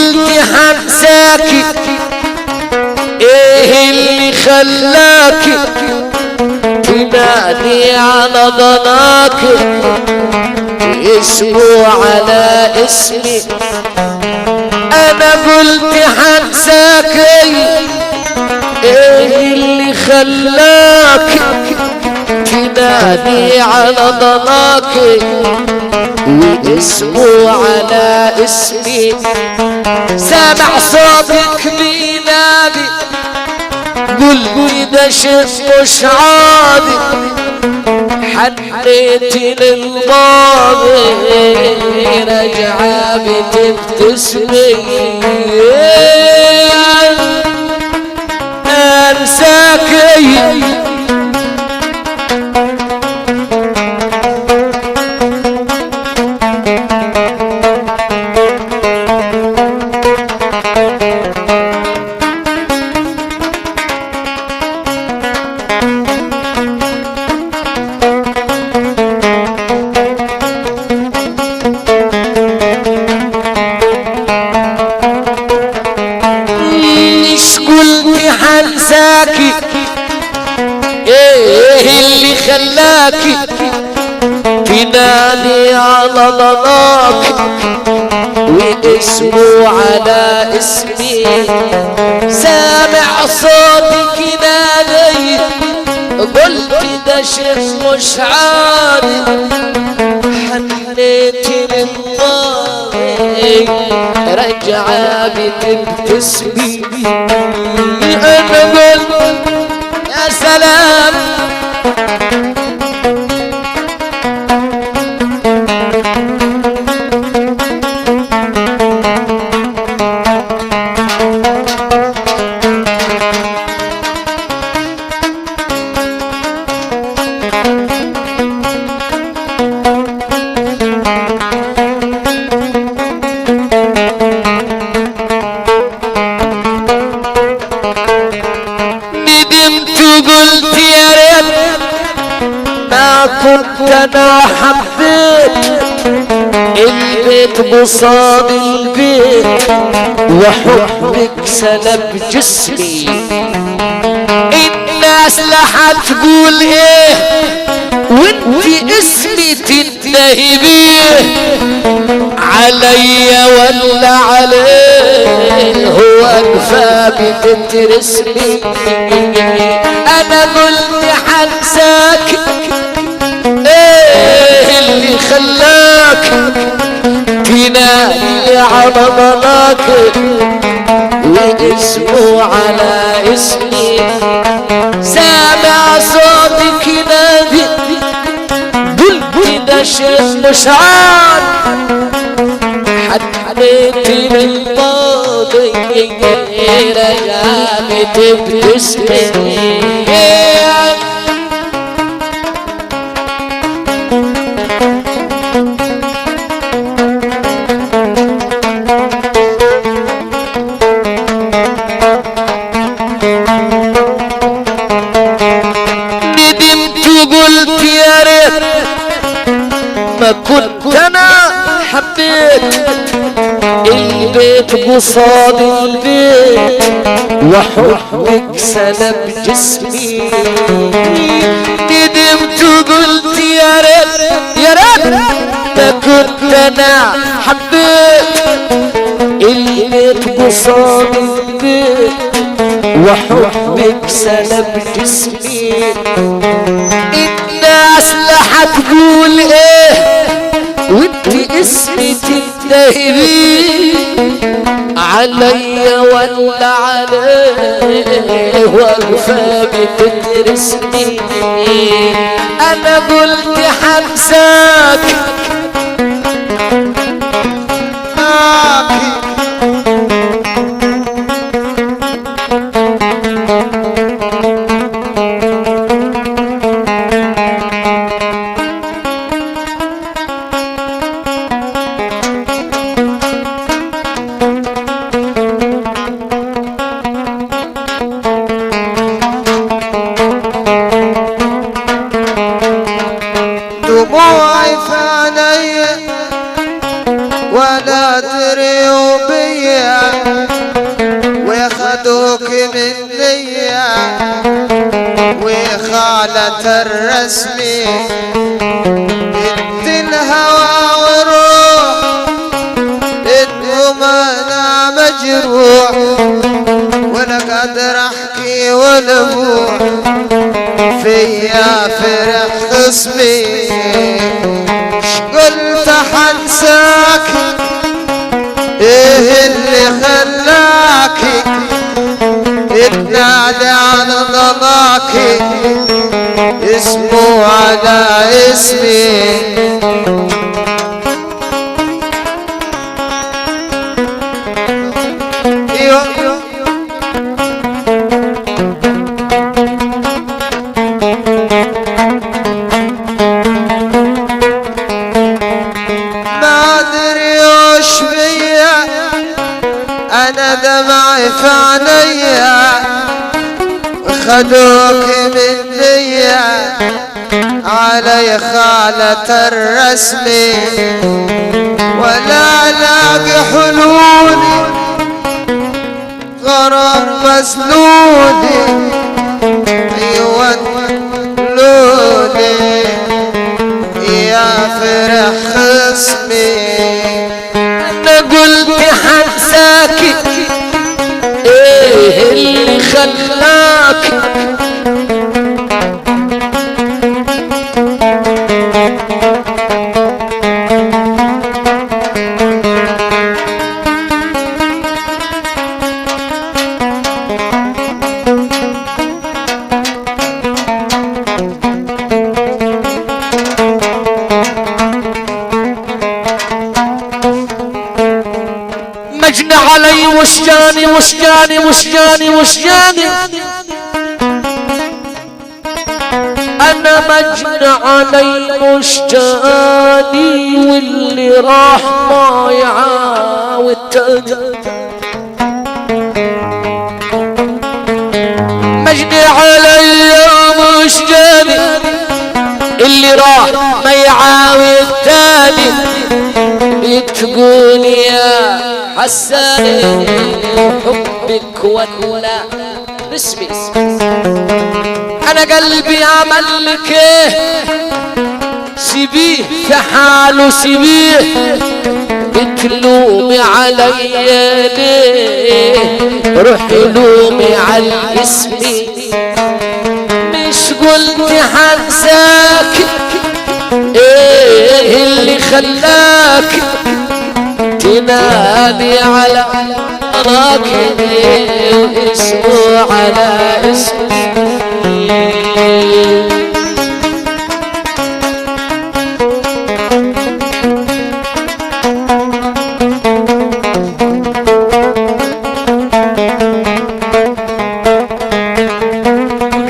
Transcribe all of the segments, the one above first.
قلت حنساكي ايه اللي خلاكي تنادي على ضناكي اسمه على اسمي. انا قلت حنساكي ايه اللي خلاكي تنادي على ضناكي واسمه على اسمي. سامع صوتك بينادي قلبي ده شيء مش عادي حنيت للماضي رجعة بتبتسمي انساكي حنساكي ايه اللي خلاكي تنادي على ضناكي واسمه على اسمي. سامع صوتك نادي قلت ده شيء مش عادي حنيت للماضي رجعة بتبتسمي. انا قلت يا سلام قلت يا ريت ما كنت انا حبيت البيت بصاد البيت وحبك سلب جسمي. الناس لحد تقول ايه وانت اسمي تنتهي بيه علي ولا عليه هو كفى بتترسمي. انا قلت حنساك ايه اللي خلاك تنادي على ضناك واسمه على اسمي. سامع صوتك نادي قلبي ده شيء مش عاد حنيت للماضي رجعة بتبتسمي. ندمت وقلت يا ريت ما كنت انا حبيت البيت قصاد البيت وحبك سلب جسمي. ندمت وقلت يا ريت يا ريت ما كنت انا حبيت البيت قصاد البيت وحبك سلب جسمي. الناس لحد تقول ايه وانت اسمي تنتهي علي ولا عليه واقفة بتترسمي. انا قلت حنساك دموعي في عيني مني وخالة الرسمي انت الهوى وروح انهم انا مجروح ولا قادر احكي ولا بوح فيا فرح خصمي قلت حنساك ايه اللي خلاكي تنادي على ضناكي اسمه على اسمي ما ادري وش بيا انا دمعي في عينيا خدوك مني علي خالة الرسمي ولا لاقي حلولي غرام مسلولي ايوه لولي يا فرح خصمي انا قلت حنساكي ايه اللي خلاك مجني علي وشجاني وشجاني وشجاني وشجاني انا مجني علي وشجاني واللي راح ما يعاود تاني مجني علي وشجاني اللي راح ما يعاود تاني بتقول يا حسان حبك ولا اسمي انا قلبي عمل لك ايه سيبيه في حاله سيبيه بتلومي عليا ليه روحي لومي على اسمي مش قلت حنساك ايه اللي خلاك تنادي على راكب اسمه على اسمي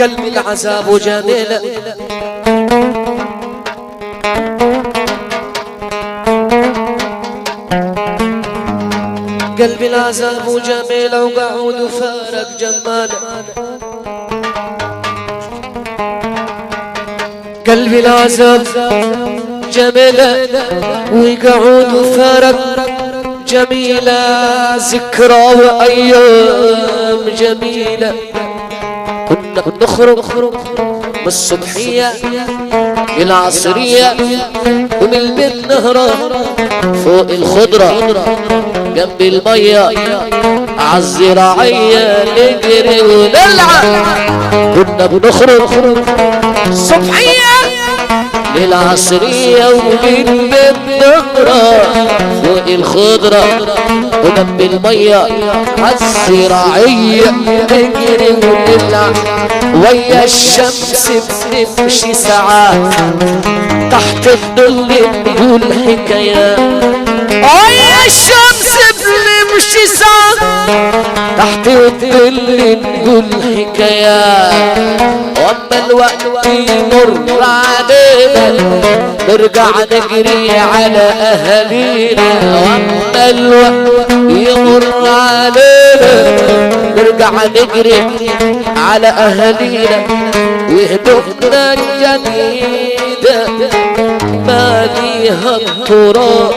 قلبي العذاب وجميله قلبي العذاب وجميله وقعود وفارق جماله قلبي العذاب جميله وقعود وفارق جميله ذكرى وايام جميله كنا نخرج من الصبحيه العصريه ومن البيت نهرب فوق الخضره جنب المية عالزراعية نجري ونلعب كنا بنخرج الصبحية للعصرية ومن بالنهرة فوق الخضرة وجنب المية عالزراعية نجري ونلعب ويا الشمس بنمشي ساعات تحت الظل نقول حكايات ويا الشمس بنمشي ساعات تحت الظل نقول حكايات واما الوقت يمر علينا نرجع نجري على اهالينا واما الوقت يمر علينا نرجع نجري على اهالينا وهدوءنا الجديدة ما ليها التراب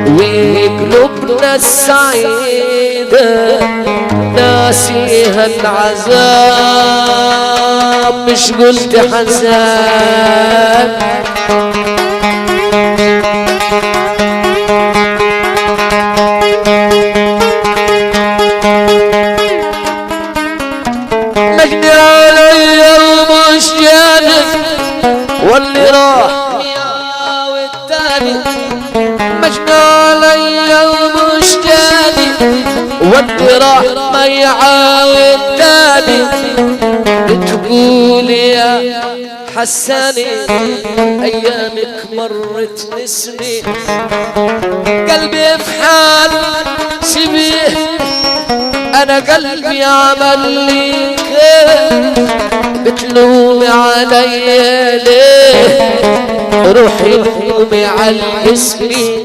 وقلوبنا السعيدة ناسيها العذاب مش قلت حزان مجني علي ومش جانب واللي راح والتاني مجني علي ومش جاني واللي راح ما يعاود تاني بتقول يا حساني ايامك مرت نسني قلبي في حال سبيه انا قلبي عمل لي بتلومي علي ليه روحي لومي على اسمي